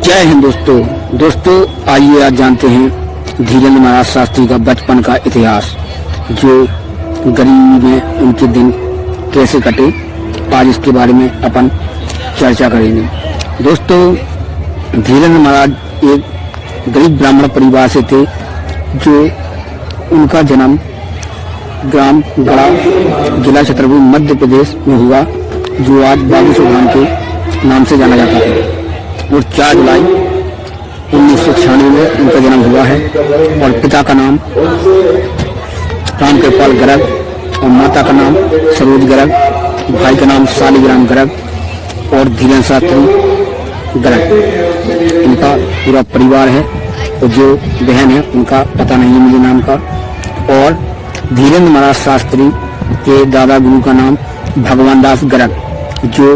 जय हिंद दोस्तों आइए आज जानते हैं धीरेन्द्र महाराज शास्त्री का बचपन का इतिहास। जो गरीबी में उनके दिन कैसे कटे, आज इसके बारे में अपन चर्चा करेंगे। दोस्तों, धीरेन्द्र महाराज एक गरीब ब्राह्मण परिवार से थे। जो उनका जन्म ग्राम गड़ा, जिला छतरपुर, मध्य प्रदेश में हुआ, जो आज बागेश्वर के नाम से जाना जाता है। और 4 जुलाई 1996 में उनका जन्म हुआ है। और पिता का नाम रामकृपाल गर्ग और माता का नाम सरोज गर्ग, भाई का नाम शालिग्राम गर्ग और धीरेन्द्र शास्त्री गर्ग। इनका पूरा परिवार है। और जो बहन है उनका पता नहीं है मुझे नाम का। और धीरेन्द्र महाराज शास्त्री के दादा गुरु का नाम भगवान दास गर्ग, जो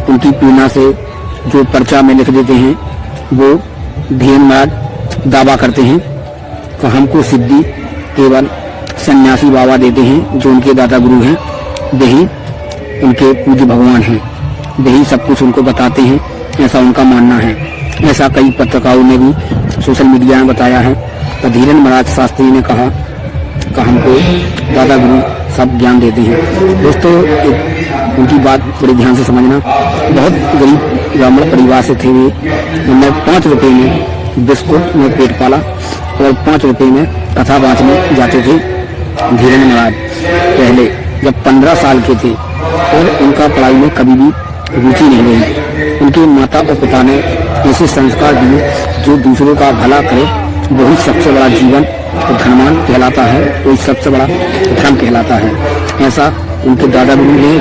उनकी पीढ़ा से जो पर्चा में लिख देते हैं, वो धीरेन्द्र महाराज दावा करते हैं कि हमको सिद्धि केवल सन्यासी बाबा देते हैं, जो उनके दादा गुरु हैं। वही उनके पूज्य भगवान हैं, वही सब कुछ उनको बताते हैं, ऐसा उनका मानना है। ऐसा कई पत्रकारों ने भी सोशल मीडिया में बताया है। तो धीरेन्द्र महाराज शास्त्री ने कहा कि हमको दादा गुरु सब ज्ञान देते हैं। दोस्तों, उनकी बात बड़े ध्यान से समझना। बहुत गरीब ब्राह्मण परिवार से थे वे। उन्होंने 5 रुपए में बिस्कुट में पेट पाला और 5 रुपए में कथा बांचने जाते थे धीरेन्द्र महाराज। पहले जब 15 साल के थे और उनका पढ़ाई में कभी भी रुचि नहीं रही। उनके माता और पिता ने ऐसे संस्कार दिए जो दूसरों का भला करे, वही सबसे बड़ा जीवन और धनवान कहलाता है, वही सबसे बड़ा धर्म कहलाता है। ऐसा उनके दादा गुरु ने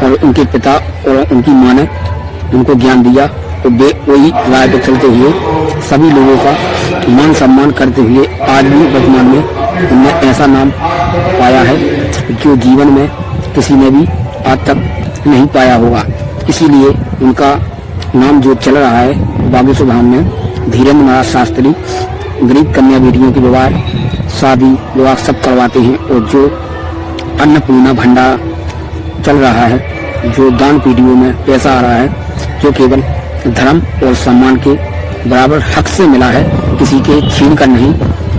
और उनके पिता और उनकी माँ ने उनको ज्ञान दिया। तो वे वही राय पर चलते हुए सभी लोगों का मान सम्मान करते हुए आज भी वर्तमान में उन्होंने ऐसा नाम पाया है जो जीवन में किसी ने भी आज तक नहीं पाया होगा। इसीलिए उनका नाम जो चल रहा है बागेश्वर धाम में, धीरेन्द्र महाराज शास्त्री गरीब कन्या बेटियों के विवाह, शादी विवाह सब करवाते हैं। और जो अन्नपूर्णा भंडारा चल रहा है, जो दान पीढ़ियों में पैसा आ रहा है, जो केवल धर्म और सम्मान के बराबर हक से मिला है, किसी के छीन कर नहीं,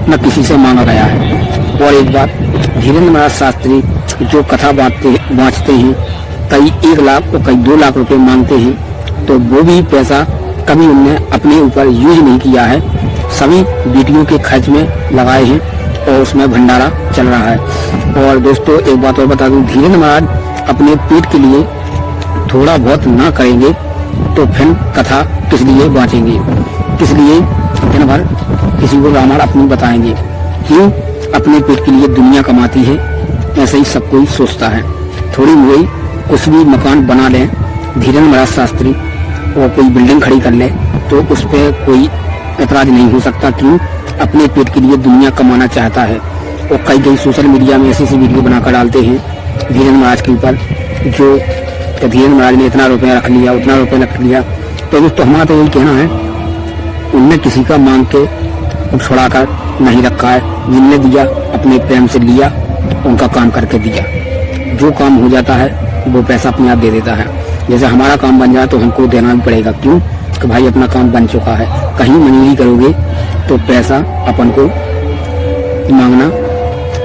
न किसी से मांगा गया है। और एक बात, धीरेन्द्र महाराज शास्त्री जो कथा बांचते हैं, कई 1 लाख और कई 2 लाख रुपए मांगते हैं, तो वो भी पैसा कभी उनने अपने ऊपर यूज नहीं किया है, सभी बेटियों के खर्च में लगाए हैं और उसमें भंडारा चल रहा है। और दोस्तों, एक बात और बता दूं, धीरेन्द्र महाराज अपने पेट के लिए थोड़ा बहुत ना करेंगे तो फिर कथा किस लिए बांचेंगे, किस लिए दिन भर किसी को रामायण अपनी बताएंगे। क्यों अपने पेट के लिए दुनिया कमाती है, ऐसे ही सब कोई सोचता है। थोड़ी मोड़ी कुछ भी मकान बना लें धीरेन्द्र महाराज शास्त्री और कोई बिल्डिंग खड़ी कर ले तो उस पर कोई ऐतराज नहीं हो सकता। क्यों अपने पेट के लिए दुनिया कमाना चाहता है। और कई सोशल मीडिया में ऐसी वीडियो बनाकर डालते हैं धीरेन्द्र महाराज के ऊपर, जो धीरेन्द्र महाराज ने इतना रुपया रख लिया, उतना रुपया रख लिया। तो दोस्तों, हमारा तो यही कहना है, उनने किसी का मांग के छुड़ा कर नहीं रखा है। जिनने दिया अपने प्रेम से लिया, उनका काम करके दिया। जो काम हो जाता है वो पैसा अपने आप दे देता है। जैसे हमारा काम बन जाए तो हमको देना भी पड़ेगा। क्यों कि भाई अपना काम बन चुका है। कहीं मंजूरी करोगे तो पैसा अपन को मांगना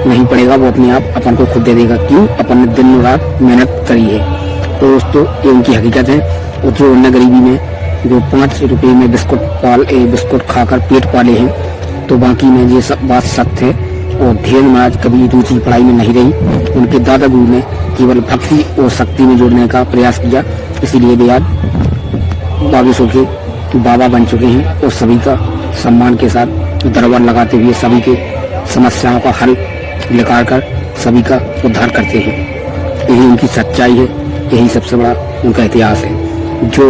नहीं पड़ेगा, वो अपने आप अपन को खुद दे देगा। क्यों अपन ने दिन रात मेहनत करी है। तो दोस्तों, ये उनकी हकीकत है। और जो उन्होंने गरीबी में जो 5 रुपए में बिस्कुट खाकर पेट पाले हैं, तो बाकी में ये सब बात सत्य है। और धीरेन्द्र महाराज कभी रुचि पढ़ाई में नहीं रही। उनके दादा गुरु ने केवल भक्ति और शक्ति में जोड़ने का प्रयास किया। इसीलिए वे आज बागेश्वर के बाबा बन चुके हैं और सभी का सम्मान के साथ दरबार लगाते हुए सभी के समस्याओं का हल निकाल कर सभी का उद्धार करते हैं। यही उनकी सच्चाई है, यही सबसे बड़ा उनका इतिहास है जो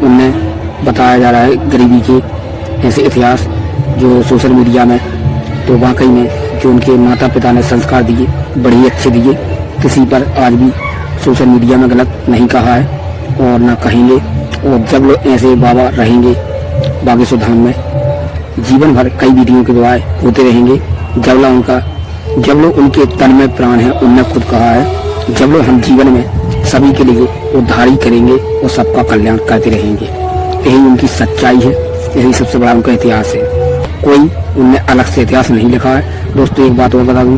उन्हें बताया जा रहा है। गरीबी के ऐसे इतिहास जो सोशल मीडिया में, तो वाकई में जो उनके माता पिता ने संस्कार दिए बड़े ही अच्छे दिए। किसी पर आज भी सोशल मीडिया में गलत नहीं कहा है और ना कहेंगे। और जब लोग ऐसे बाबा रहेंगे बागेश्वर धाम में, जीवन भर कई वीडियो के द्वारा होते रहेंगे। जब लोग उनके तन में प्राण है, उनने खुद कहा है, जब लोग हम जीवन में सभी के लिए उद्धार ही करेंगे और सबका कल्याण करते रहेंगे। यही उनकी सच्चाई है। यही सबसे बड़ा उनका इतिहास है। कोई उनने अलग से इतिहास नहीं लिखा है। दोस्तों एक बात और बता दूं,